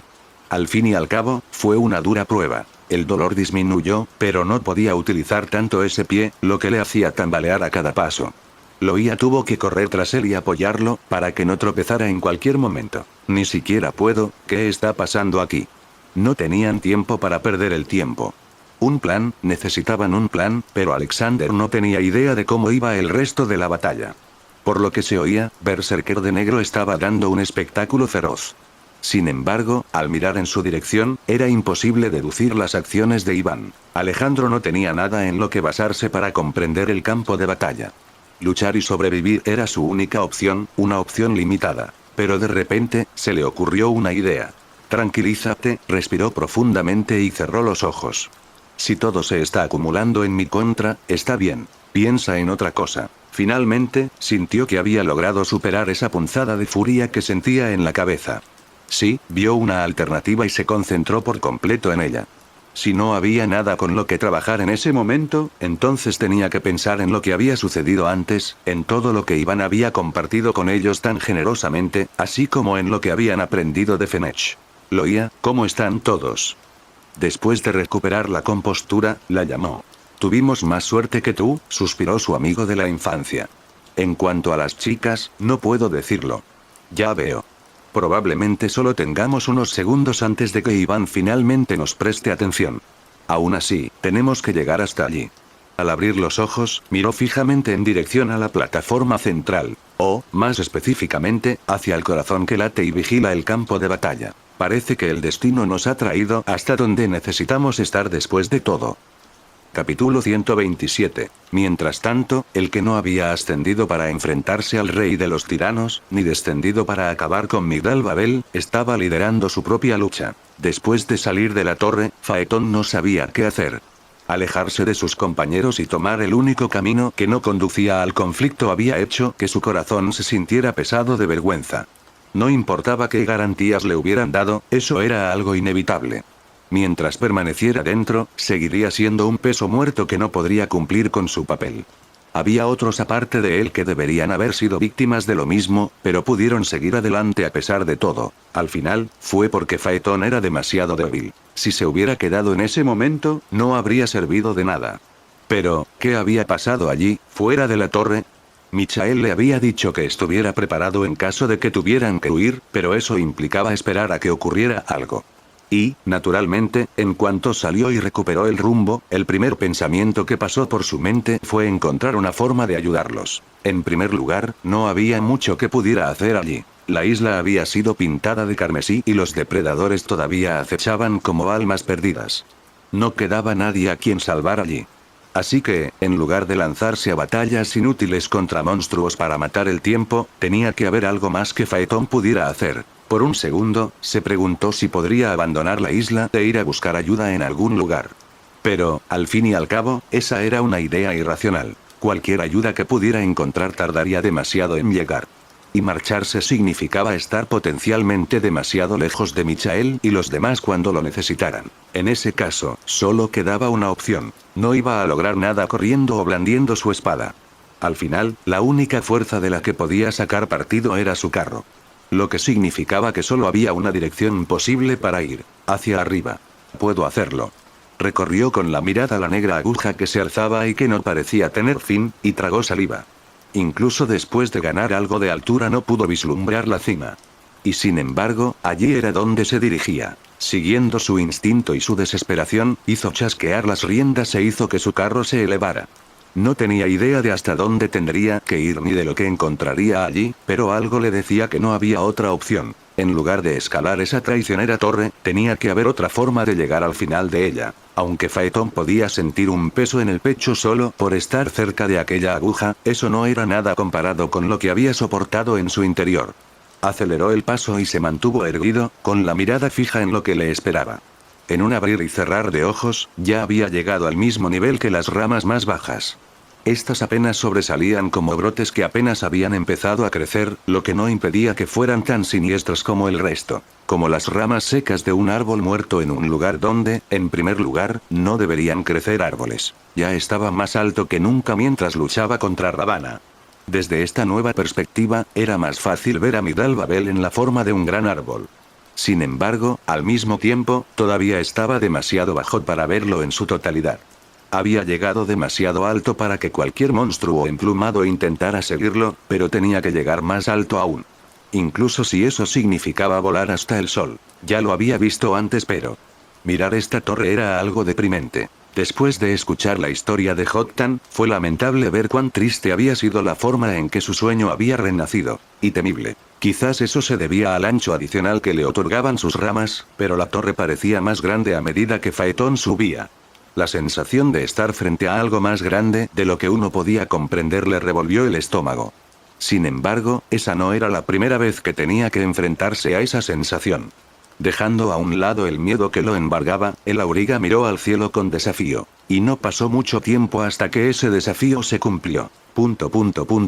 Al fin y al cabo, fue una dura prueba. El dolor disminuyó, pero no podía utilizar tanto ese pie, lo que le hacía tambalear a cada paso. Loía tuvo que correr tras él y apoyarlo, para que no tropezara en cualquier momento. Ni siquiera puedo, ¿qué está pasando aquí? No tenían tiempo para perder el tiempo. Un plan, necesitaban un plan, pero Alexander no tenía idea de cómo iba el resto de la batalla. Por lo que se oía, Berserker de negro estaba dando un espectáculo feroz. Sin embargo, al mirar en su dirección, era imposible deducir las acciones de Iván. Alejandro no tenía nada en lo que basarse para comprender el campo de batalla. Luchar y sobrevivir era su única opción, una opción limitada. Pero de repente, se le ocurrió una idea. Tranquilízate, respiró profundamente y cerró los ojos. Si todo se está acumulando en mi contra, está bien. Piensa en otra cosa. Finalmente, sintió que había logrado superar esa punzada de furia que sentía en la cabeza. Sí, vio una alternativa y se concentró por completo en ella. Si no había nada con lo que trabajar en ese momento, entonces tenía que pensar en lo que había sucedido antes, en todo lo que Iván había compartido con ellos tan generosamente, así como en lo que habían aprendido de Fenech. Loía, ¿cómo están todos? Después de recuperar la compostura, la llamó. Tuvimos más suerte que tú, suspiró su amigo de la infancia. En cuanto a las chicas, no puedo decirlo. Ya veo. Probablemente solo tengamos unos segundos antes de que Iván finalmente nos preste atención. Aún así, tenemos que llegar hasta allí. Al abrir los ojos, miró fijamente en dirección a la plataforma central, o, más específicamente, hacia el corazón que late y vigila el campo de batalla. Parece que el destino nos ha traído hasta donde necesitamos estar después de todo. Capítulo 127. Mientras tanto, el que no había ascendido para enfrentarse al rey de los tiranos, ni descendido para acabar con Migdal Babel, estaba liderando su propia lucha. Después de salir de la torre, Faetón no sabía qué hacer. Alejarse de sus compañeros y tomar el único camino que no conducía al conflicto había hecho que su corazón se sintiera pesado de vergüenza. No importaba qué garantías le hubieran dado, eso era algo inevitable. Mientras permaneciera dentro, seguiría siendo un peso muerto que no podría cumplir con su papel. Había otros aparte de él que deberían haber sido víctimas de lo mismo, pero pudieron seguir adelante a pesar de todo. Al final, fue porque Faetón era demasiado débil. Si se hubiera quedado en ese momento, no habría servido de nada. Pero, ¿qué había pasado allí, fuera de la torre? Michael le había dicho que estuviera preparado en caso de que tuvieran que huir, pero eso implicaba esperar a que ocurriera algo. Y, naturalmente, en cuanto salió y recuperó el rumbo, el primer pensamiento que pasó por su mente fue encontrar una forma de ayudarlos. En primer lugar, no había mucho que pudiera hacer allí. La isla había sido pintada de carmesí y los depredadores todavía acechaban como almas perdidas. No quedaba nadie a quien salvar allí. Así que, en lugar de lanzarse a batallas inútiles contra monstruos para matar el tiempo, tenía que haber algo más que Phaeton pudiera hacer. Por un segundo, se preguntó si podría abandonar la isla e ir a buscar ayuda en algún lugar. Pero, al fin y al cabo, esa era una idea irracional. Cualquier ayuda que pudiera encontrar tardaría demasiado en llegar. Y marcharse significaba estar potencialmente demasiado lejos de Michael y los demás cuando lo necesitaran. En ese caso, solo quedaba una opción. No iba a lograr nada corriendo o blandiendo su espada. Al final, la única fuerza de la que podía sacar partido era su carro. Lo que significaba que solo había una dirección posible para ir: hacia arriba. Puedo hacerlo. Recorrió con la mirada la negra aguja que se alzaba y que no parecía tener fin, y tragó saliva. Incluso después de ganar algo de altura no pudo vislumbrar la cima. Y sin embargo, allí era donde se dirigía. Siguiendo su instinto y su desesperación, hizo chasquear las riendas e hizo que su carro se elevara. No tenía idea de hasta dónde tendría que ir ni de lo que encontraría allí, pero algo le decía que no había otra opción. En lugar de escalar esa traicionera torre, tenía que haber otra forma de llegar al final de ella. Aunque Phaeton podía sentir un peso en el pecho solo por estar cerca de aquella aguja, eso no era nada comparado con lo que había soportado en su interior. Aceleró el paso y se mantuvo erguido, con la mirada fija en lo que le esperaba. En un abrir y cerrar de ojos, ya había llegado al mismo nivel que las ramas más bajas. Estas apenas sobresalían como brotes que apenas habían empezado a crecer, lo que no impedía que fueran tan siniestros como el resto. Como las ramas secas de un árbol muerto en un lugar donde, en primer lugar, no deberían crecer árboles. Ya estaba más alto que nunca mientras luchaba contra Ravana. Desde esta nueva perspectiva, era más fácil ver a Migdal Babel en la forma de un gran árbol. Sin embargo, al mismo tiempo, todavía estaba demasiado bajo para verlo en su totalidad. Había llegado demasiado alto para que cualquier monstruo emplumado intentara seguirlo, pero tenía que llegar más alto aún. Incluso si eso significaba volar hasta el sol. Ya lo había visto antes, pero mirar esta torre era algo deprimente. Después de escuchar la historia de Joktan, fue lamentable ver cuán triste había sido la forma en que su sueño había renacido. Y temible. Quizás eso se debía al ancho adicional que le otorgaban sus ramas, pero la torre parecía más grande a medida que Phaeton subía. La sensación de estar frente a algo más grande de lo que uno podía comprender le revolvió el estómago. Sin embargo, esa no era la primera vez que tenía que enfrentarse a esa sensación. Dejando a un lado el miedo que lo embargaba, el auriga miró al cielo con desafío. Y no pasó mucho tiempo hasta que ese desafío se cumplió.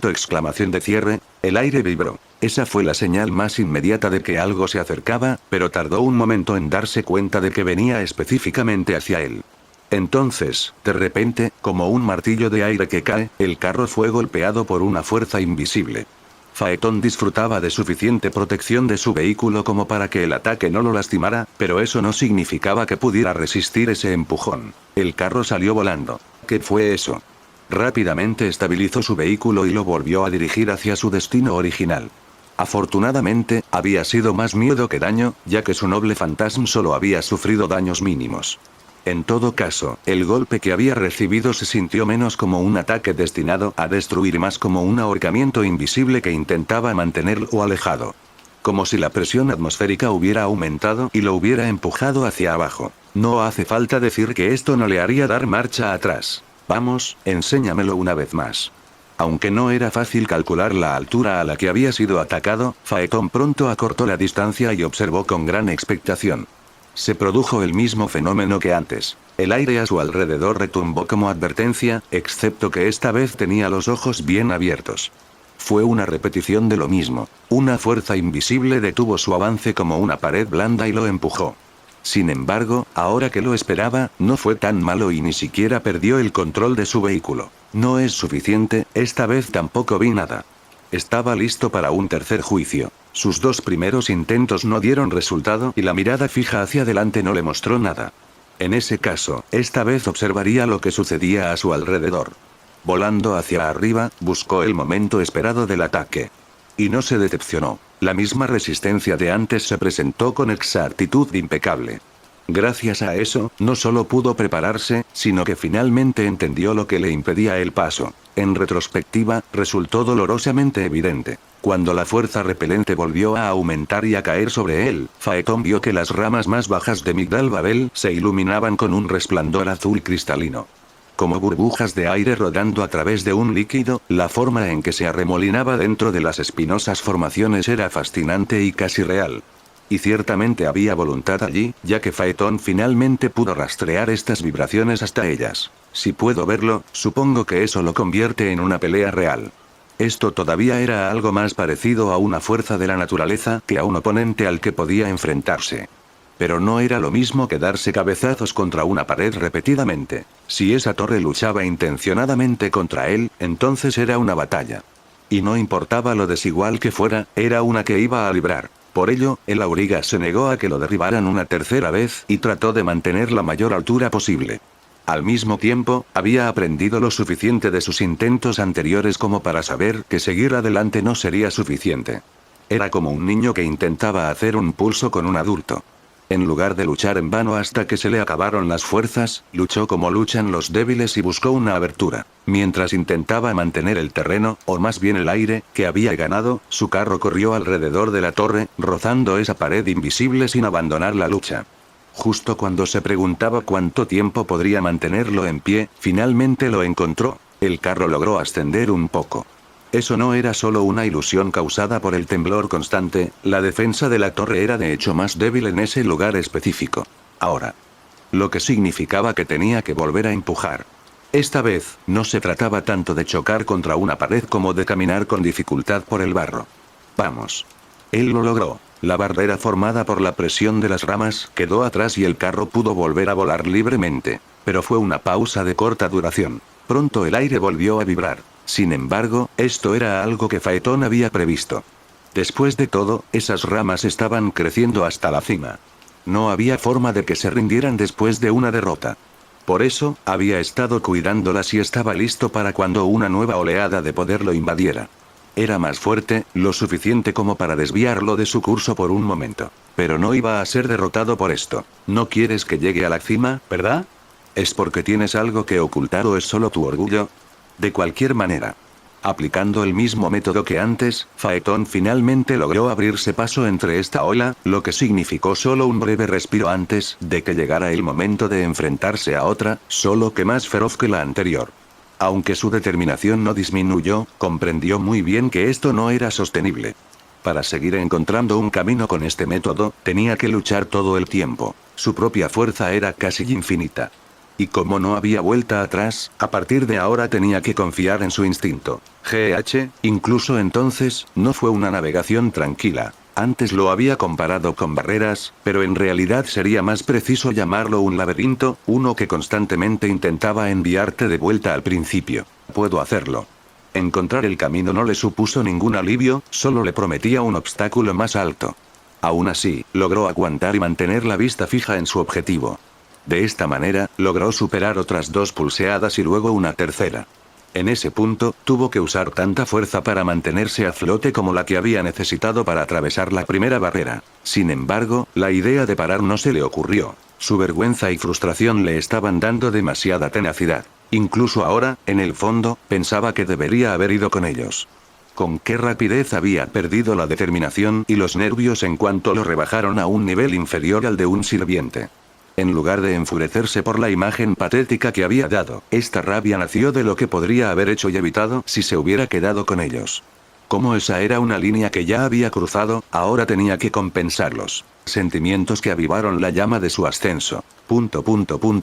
Exclamación de cierre, el aire vibró. Esa fue la señal más inmediata de que algo se acercaba, pero tardó un momento en darse cuenta de que venía específicamente hacia él. Entonces, de repente, como un martillo de aire que cae, el carro fue golpeado por una fuerza invisible. Phaeton disfrutaba de suficiente protección de su vehículo como para que el ataque no lo lastimara, pero eso no significaba que pudiera resistir ese empujón. El carro salió volando. ¿Qué fue eso? Rápidamente estabilizó su vehículo y lo volvió a dirigir hacia su destino original. Afortunadamente, había sido más miedo que daño, ya que su noble fantasma solo había sufrido daños mínimos. En todo caso, el golpe que había recibido se sintió menos como un ataque destinado a destruir, más como un ahorcamiento invisible que intentaba mantenerlo alejado. Como si la presión atmosférica hubiera aumentado y lo hubiera empujado hacia abajo. No hace falta decir que esto no le haría dar marcha atrás. Vamos, enséñamelo una vez más. Aunque no era fácil calcular la altura a la que había sido atacado, Phaeton pronto acortó la distancia y observó con gran expectación. Se produjo el mismo fenómeno que antes. El aire a su alrededor retumbó como advertencia, excepto que esta vez tenía los ojos bien abiertos. Fue una repetición de lo mismo. Una fuerza invisible detuvo su avance como una pared blanda y lo empujó. Sin embargo, ahora que lo esperaba, no fue tan malo y ni siquiera perdió el control de su vehículo. No es suficiente, esta vez tampoco vi nada. Estaba listo para un tercer juicio. Sus dos primeros intentos no dieron resultado y la mirada fija hacia adelante no le mostró nada. En ese caso, esta vez observaría lo que sucedía a su alrededor. Volando hacia arriba, buscó el momento esperado del ataque. Y no se decepcionó. La misma resistencia de antes se presentó con exactitud impecable. Gracias a eso, no solo pudo prepararse, sino que finalmente entendió lo que le impedía el paso. En retrospectiva, resultó dolorosamente evidente. Cuando la fuerza repelente volvió a aumentar y a caer sobre él, Phaeton vio que las ramas más bajas de Migdal Babel se iluminaban con un resplandor azul cristalino. como burbujas de aire rodando a través de un líquido, la forma en que se arremolinaba dentro de las espinosas formaciones era fascinante y casi real. Y ciertamente había voluntad allí, ya que Phaeton finalmente pudo rastrear estas vibraciones hasta ellas. Si puedo verlo, supongo que eso lo convierte en una pelea real. Esto todavía era algo más parecido a una fuerza de la naturaleza que a un oponente al que podía enfrentarse. Pero no era lo mismo que darse cabezazos contra una pared repetidamente. Si esa torre luchaba intencionadamente contra él, entonces era una batalla. Y no importaba lo desigual que fuera, era una que iba a librar. Por ello, el auriga se negó a que lo derribaran una tercera vez y trató de mantener la mayor altura posible. Al mismo tiempo, había aprendido lo suficiente de sus intentos anteriores como para saber que seguir adelante no sería suficiente. Era como un niño que intentaba hacer un pulso con un adulto. En lugar de luchar en vano hasta que se le acabaron las fuerzas, luchó como luchan los débiles y buscó una abertura. Mientras intentaba mantener el terreno, o más bien el aire, que había ganado, su carro corrió alrededor de la torre, rozando esa pared invisible sin abandonar la lucha. Justo cuando se preguntaba cuánto tiempo podría mantenerlo en pie, finalmente lo encontró. El carro logró ascender un poco. Eso no era solo una ilusión causada por el temblor constante, la defensa de la torre era de hecho más débil en ese lugar específico. Ahora. Lo que significaba que tenía que volver a empujar. Esta vez, no se trataba tanto de chocar contra una pared como de caminar con dificultad por el barro. Vamos. Él lo logró. La barrera formada por la presión de las ramas quedó atrás y el carro pudo volver a volar libremente. Pero fue una pausa de corta duración. Pronto el aire volvió a vibrar. Sin embargo, esto era algo que Phaeton había previsto. Después de todo, esas ramas estaban creciendo hasta la cima. No había forma de que se rindieran después de una derrota. Por eso, había estado cuidándolas y estaba listo para cuando una nueva oleada de poder lo invadiera. Era más fuerte, lo suficiente como para desviarlo de su curso por un momento. Pero no iba a ser derrotado por esto. ¿No quieres que llegue a la cima, verdad? ¿Es porque tienes algo que ocultar o es solo tu orgullo? De cualquier manera. Aplicando el mismo método que antes, Phaeton finalmente logró abrirse paso entre esta ola, lo que significó solo un breve respiro antes de que llegara el momento de enfrentarse a otra, solo que más feroz que la anterior. Aunque su determinación no disminuyó, comprendió muy bien que esto no era sostenible. Para seguir encontrando un camino con este método, tenía que luchar todo el tiempo. Su propia fuerza era casi infinita. Y como no había vuelta atrás, a partir de ahora tenía que confiar en su instinto. Incluso entonces, no fue una navegación tranquila. Antes lo había comparado con barreras, pero en realidad sería más preciso llamarlo un laberinto, uno que constantemente intentaba enviarte de vuelta al principio. Puedo hacerlo. Encontrar el camino no le supuso ningún alivio, solo le prometía un obstáculo más alto. Aún así, logró aguantar y mantener la vista fija en su objetivo. De esta manera, logró superar otras 2 pulseadas y luego una tercera. En ese punto, tuvo que usar tanta fuerza para mantenerse a flote como la que había necesitado para atravesar la primera barrera. Sin embargo, la idea de parar no se le ocurrió. Su vergüenza y frustración le estaban dando demasiada tenacidad. Incluso ahora, en el fondo, pensaba que debería haber ido con ellos. Con qué rapidez había perdido la determinación y los nervios en cuanto lo rebajaron a un nivel inferior al de un sirviente. En lugar de enfurecerse por la imagen patética que había dado, esta rabia nació de lo que podría haber hecho y evitado si se hubiera quedado con ellos. Como esa era una línea que ya había cruzado, ahora tenía que compensarlos. Sentimientos que avivaron la llama de su ascenso.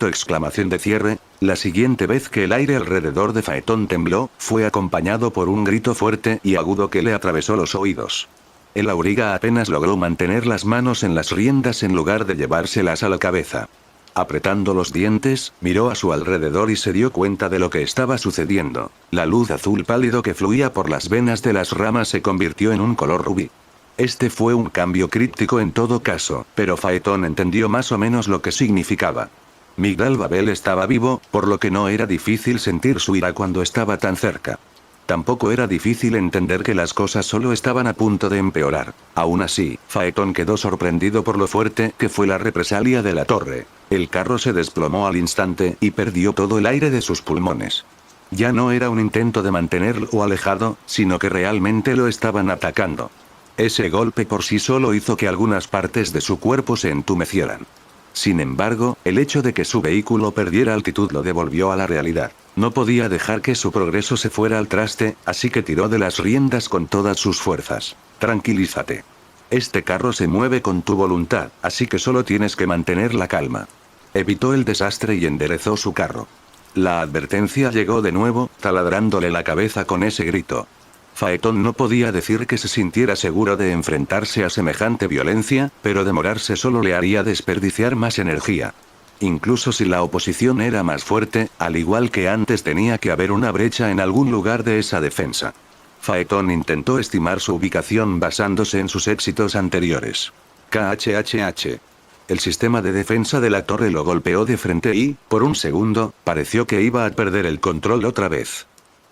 Exclamación de cierre. La siguiente vez que el aire alrededor de Phaeton tembló, fue acompañado por un grito fuerte y agudo que le atravesó los oídos. El auriga apenas logró mantener las manos en las riendas en lugar de llevárselas a la cabeza. Apretando los dientes, miró a su alrededor y se dio cuenta de lo que estaba sucediendo. La luz azul pálido que fluía por las venas de las ramas se convirtió en un color rubí. Este fue un cambio críptico en todo caso, pero Phaeton entendió más o menos lo que significaba. Migdal Babel estaba vivo, por lo que no era difícil sentir su ira cuando estaba tan cerca. Tampoco era difícil entender que las cosas solo estaban a punto de empeorar. Aún así, Phaeton quedó sorprendido por lo fuerte que fue la represalia de la torre. El carro se desplomó al instante y perdió todo el aire de sus pulmones. Ya no era un intento de mantenerlo alejado, sino que realmente lo estaban atacando. Ese golpe por sí solo hizo que algunas partes de su cuerpo se entumecieran. Sin embargo, el hecho de que su vehículo perdiera altitud lo devolvió a la realidad. No podía dejar que su progreso se fuera al traste, así que tiró de las riendas con todas sus fuerzas. Tranquilízate. Este carro se mueve con tu voluntad, así que solo tienes que mantener la calma. Evitó el desastre y enderezó su carro. La advertencia llegó de nuevo, taladrándole la cabeza con ese grito. Phaeton no podía decir que se sintiera seguro de enfrentarse a semejante violencia, pero demorarse solo le haría desperdiciar más energía. Incluso si la oposición era más fuerte, al igual que antes tenía que haber una brecha en algún lugar de esa defensa. Phaeton intentó estimar su ubicación basándose en sus éxitos anteriores. KHHH. El sistema de defensa de la torre lo golpeó de frente y, por un segundo, pareció que iba a perder el control otra vez.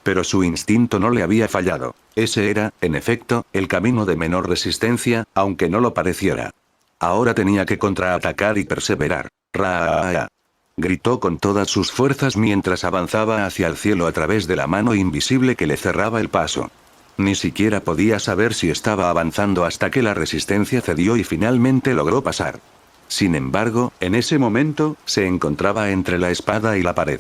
Pero su instinto no le había fallado. Ese era, en efecto, el camino de menor resistencia, aunque no lo pareciera. Ahora tenía que contraatacar y perseverar. ¡Raa! Gritó con todas sus fuerzas mientras avanzaba hacia el cielo a través de la mano invisible que le cerraba el paso. Ni siquiera podía saber si estaba avanzando hasta que la resistencia cedió y finalmente logró pasar. Sin embargo, en ese momento, se encontraba entre la espada y la pared.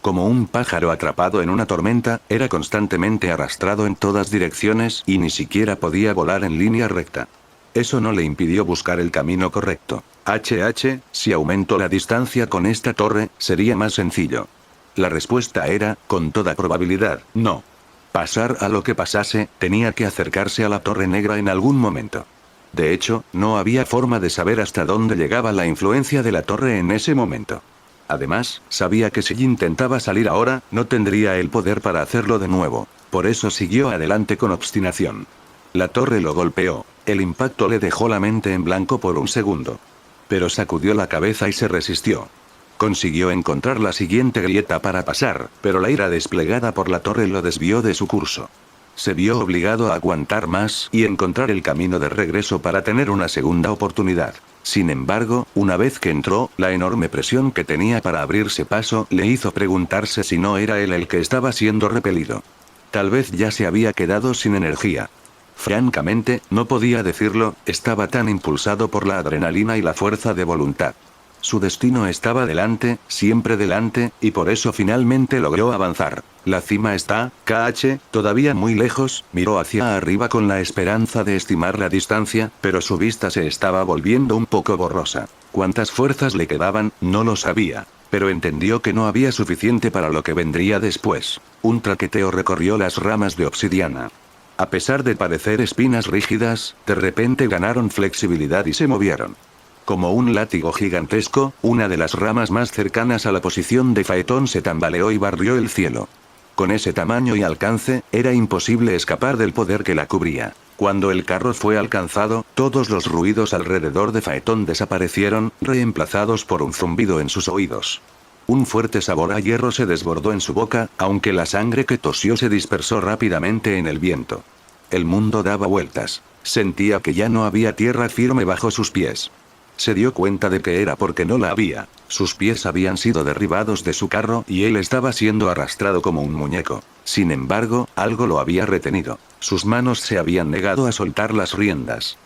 Como un pájaro atrapado en una tormenta, era constantemente arrastrado en todas direcciones y ni siquiera podía volar en línea recta. Eso no le impidió buscar el camino correcto. Si aumento la distancia con esta torre, sería más sencillo. La respuesta era, con toda probabilidad, no. Pasar a lo que pasase, tenía que acercarse a la Torre Negra en algún momento. De hecho, no había forma de saber hasta dónde llegaba la influencia de la torre en ese momento. Además, sabía que si intentaba salir ahora, no tendría el poder para hacerlo de nuevo. Por eso siguió adelante con obstinación. La torre lo golpeó. El impacto le dejó la mente en blanco por un segundo. Pero sacudió la cabeza y se resistió. Consiguió encontrar la siguiente grieta para pasar, pero la ira desplegada por la torre lo desvió de su curso. Se vio obligado a aguantar más y encontrar el camino de regreso para tener una segunda oportunidad. Sin embargo, una vez que entró, la enorme presión que tenía para abrirse paso le hizo preguntarse si no era él el que estaba siendo repelido. Tal vez ya se había quedado sin energía. Francamente, no podía decirlo, estaba tan impulsado por la adrenalina y la fuerza de voluntad. Su destino estaba delante, siempre delante, y por eso finalmente logró avanzar. La cima está, todavía muy lejos, miró hacia arriba con la esperanza de estimar la distancia, pero su vista se estaba volviendo un poco borrosa. ¿Cuántas fuerzas le quedaban? No lo sabía. Pero entendió que no había suficiente para lo que vendría después. Un traqueteo recorrió las ramas de obsidiana. A pesar de parecer espinas rígidas, de repente ganaron flexibilidad y se movieron. Como un látigo gigantesco, una de las ramas más cercanas a la posición de Phaeton se tambaleó y barrió el cielo. Con ese tamaño y alcance, era imposible escapar del poder que la cubría. Cuando el carro fue alcanzado, todos los ruidos alrededor de Phaeton desaparecieron, reemplazados por un zumbido en sus oídos. Un fuerte sabor a hierro se desbordó en su boca, aunque la sangre que tosió se dispersó rápidamente en el viento. El mundo daba vueltas. Sentía que ya no había tierra firme bajo sus pies. Se dio cuenta de que era porque no la había. Sus pies habían sido derribados de su carro y él estaba siendo arrastrado como un muñeco. Sin embargo, algo lo había retenido. Sus manos se habían negado a soltar las riendas.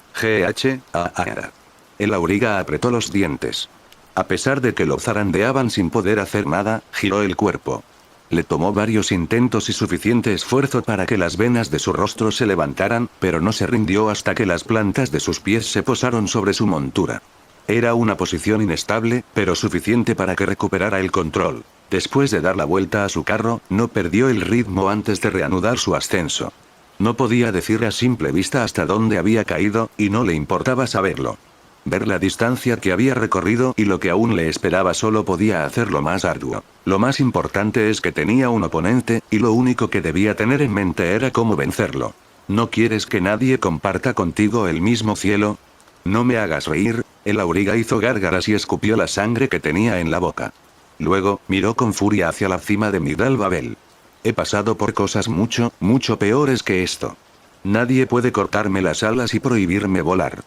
El auriga apretó los dientes. A pesar de que lo zarandeaban sin poder hacer nada, giró el cuerpo. Le tomó varios intentos y suficiente esfuerzo para que las venas de su rostro se levantaran, pero no se rindió hasta que las plantas de sus pies se posaron sobre su montura. Era una posición inestable, pero suficiente para que recuperara el control. Después de dar la vuelta a su carro, no perdió el ritmo antes de reanudar su ascenso. No podía decir a simple vista hasta dónde había caído, y no le importaba saberlo. Ver la distancia que había recorrido y lo que aún le esperaba solo podía hacerlo más arduo. Lo más importante es que tenía un oponente, y lo único que debía tener en mente era cómo vencerlo. ¿No quieres que nadie comparta contigo el mismo cielo? No me hagas reír. El auriga hizo gárgaras y escupió la sangre que tenía en la boca. Luego, miró con furia hacia la cima de Migdal Babel. He pasado por cosas mucho, mucho peores que esto. Nadie puede cortarme las alas y prohibirme volar.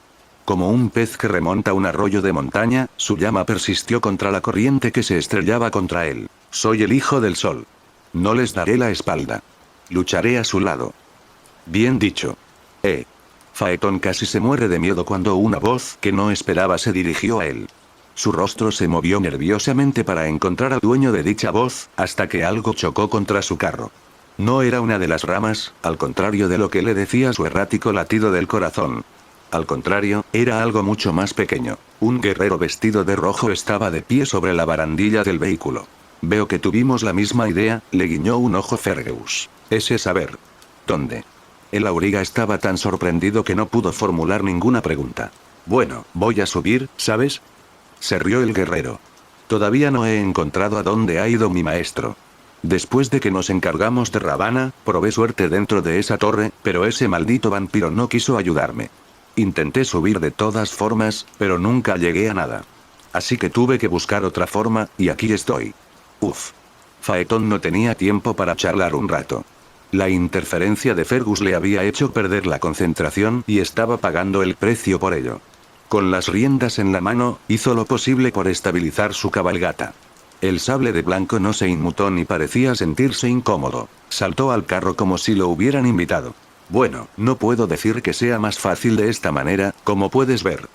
Como un pez que remonta un arroyo de montaña, su llama persistió contra la corriente que se estrellaba contra él. Soy el hijo del sol. No les daré la espalda. Lucharé a su lado. Bien dicho. Phaeton casi se muere de miedo cuando una voz que no esperaba se dirigió a él. Su rostro se movió nerviosamente para encontrar al dueño de dicha voz, hasta que algo chocó contra su carro. No era una de las ramas, al contrario de lo que le decía su errático latido del corazón. Al contrario, era algo mucho más pequeño. Un guerrero vestido de rojo estaba de pie sobre la barandilla del vehículo. Veo que tuvimos la misma idea, le guiñó un ojo Fergus. Ese saber. ¿Dónde? El auriga estaba tan sorprendido que no pudo formular ninguna pregunta. Bueno, voy a subir, ¿sabes? Se rió el guerrero. Todavía no he encontrado a dónde ha ido mi maestro. Después de que nos encargamos de Ravana, probé suerte dentro de esa torre, pero ese maldito vampiro no quiso ayudarme. Intenté subir de todas formas, pero nunca llegué a nada. Así que tuve que buscar otra forma, y aquí estoy. Uf. Phaeton no tenía tiempo para charlar un rato. La interferencia de Fergus le había hecho perder la concentración y estaba pagando el precio por ello. Con las riendas en la mano, hizo lo posible por estabilizar su cabalgata. El sable de blanco no se inmutó ni parecía sentirse incómodo. Saltó al carro como si lo hubieran invitado. Bueno, no puedo decir que sea más fácil de esta manera, como puedes ver.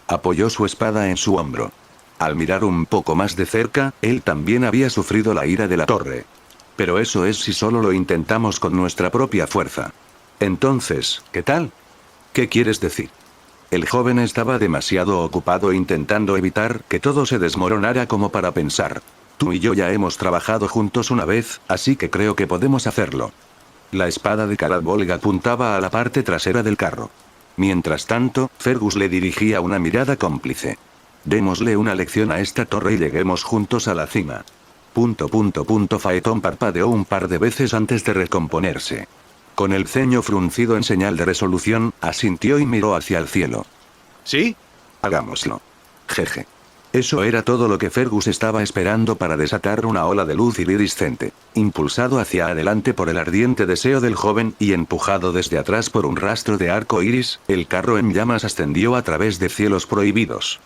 Apoyó su espada en su hombro. Al mirar un poco más de cerca, él también había sufrido la ira de la torre. Pero eso es si solo lo intentamos con nuestra propia fuerza. Entonces, ¿qué tal? ¿Qué quieres decir? El joven estaba demasiado ocupado intentando evitar que todo se desmoronara como para pensar. Tú y yo ya hemos trabajado juntos una vez, así que creo que podemos hacerlo. La espada de Karad Volga apuntaba a la parte trasera del carro. Mientras tanto, Fergus le dirigía una mirada cómplice. Démosle una lección a esta torre y lleguemos juntos a la cima. Phaeton parpadeó un par de veces antes de recomponerse. Con el ceño fruncido en señal de resolución, asintió y miró hacia el cielo. ¿Sí? Hagámoslo. Jeje. Eso era todo lo que Fergus estaba esperando para desatar una ola de luz iridiscente. Impulsado hacia adelante por el ardiente deseo del joven y empujado desde atrás por un rastro de arco iris, el carro en llamas ascendió a través de cielos prohibidos.